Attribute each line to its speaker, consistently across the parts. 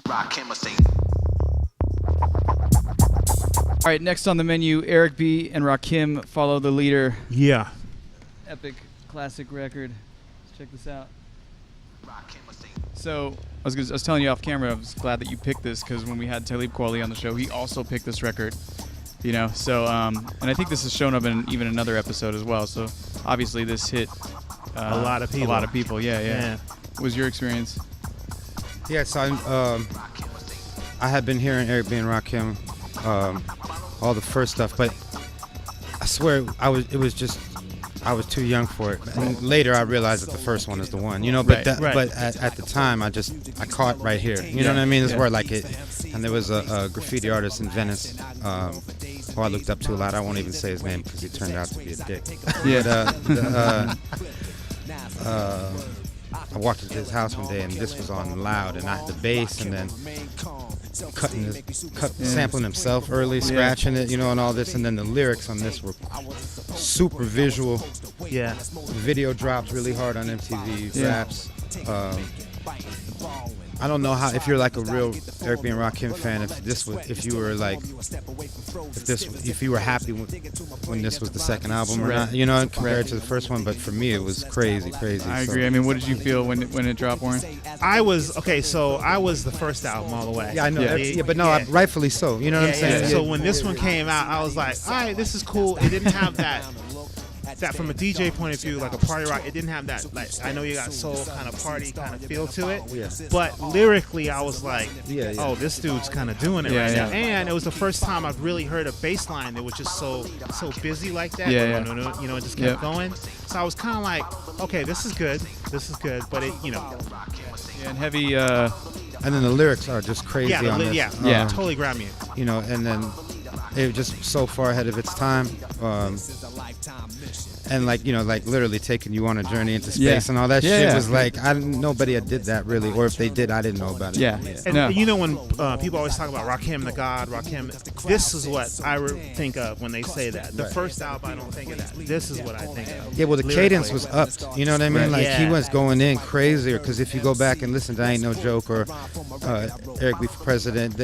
Speaker 1: All right, next on the menu, Eric B. and Rakim, Follow the Leader.
Speaker 2: Yeah.
Speaker 1: Epic classic record. Let's check this out. So I was telling you off camera, I was glad that you picked this because when we had Talib Kweli on the show, he also picked this record. You know, so and I think this has shown up in even another episode as well. So obviously this hit
Speaker 2: a lot of people.
Speaker 1: A lot of people. Yeah. What was your experience?
Speaker 3: Yeah, so I had been hearing Eric B. and Rakim, all the first stuff, but I swear I was too young for it. And later I realized that the first one is the one, you know. But but at the time I caught right here. You know what I mean? This is where like it. And there was a graffiti artist in Venice who I looked up to a lot. I won't even say his name because he turned out to be a dick.
Speaker 1: Yeah.
Speaker 3: I walked into his house one day and this was on loud, and I had the bass, and then sampling himself early, scratching it, you know, and all this, and then the lyrics on this were super visual.
Speaker 2: Yeah.
Speaker 3: The video dropped really hard on MTV Raps. I don't know how, if you're like a real Eric B. and Rakim fan, if you were happy when this was the second album or not, you know, compared to the first one. But for me, it was crazy.
Speaker 1: I agree. I mean, what did you feel when it dropped, Warren?
Speaker 2: I was the first album all the way.
Speaker 3: Yeah, I know. But rightfully so. You know what I'm saying?
Speaker 2: So when this one came out, I was like, all right, this is cool. It didn't have that from a DJ point of view, like a party rock, it didn't have that, like, I know you got soul kind of party kind of feel to it, but lyrically I was like, oh, this dude's kind of doing it right now. And it was the first time I've really heard a bass line that was just so busy like that. You know, it just kept going. So I was kind of like, okay, this is good, but it, you know.
Speaker 1: Yeah, and heavy.
Speaker 3: And then the lyrics are just crazy on this.
Speaker 2: Totally grabbed me.
Speaker 3: You know, and then it was just so far ahead of its time. And like, you know, like literally taking you on a journey into space and all that shit was like, nobody had did that really, or if they did, I didn't know about it.
Speaker 2: And you know, when people always talk about Rakim the God, Rakim, this is what I think of when they say that. The first album, I don't think of that. This is what I think of.
Speaker 3: Yeah, well, the cadence was upped. You know what I mean? Like he was going in crazier, because if you go back and listen to I Ain't No Joke or Eric B. for President,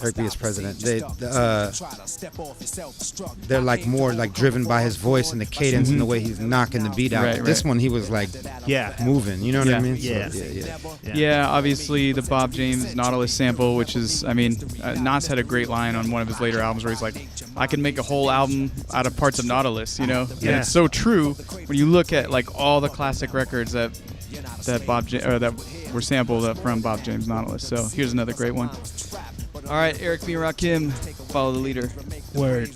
Speaker 3: Eric B. is president. They're like more like driven by his voice and the cadence and the way he's knocking the beat out. This one he was like moving. You know what I mean?
Speaker 1: Yeah. Obviously the Bob James Nautilus sample, which is, I mean, Nas had a great line on one of his later albums where he's like, I can make a whole album out of parts of Nautilus. You know, and it's so true when you look at like all the classic records that were sampled from Bob James Nautilus. So here's another great one. All right, Eric B. Rakim, Follow the Leader.
Speaker 2: Word.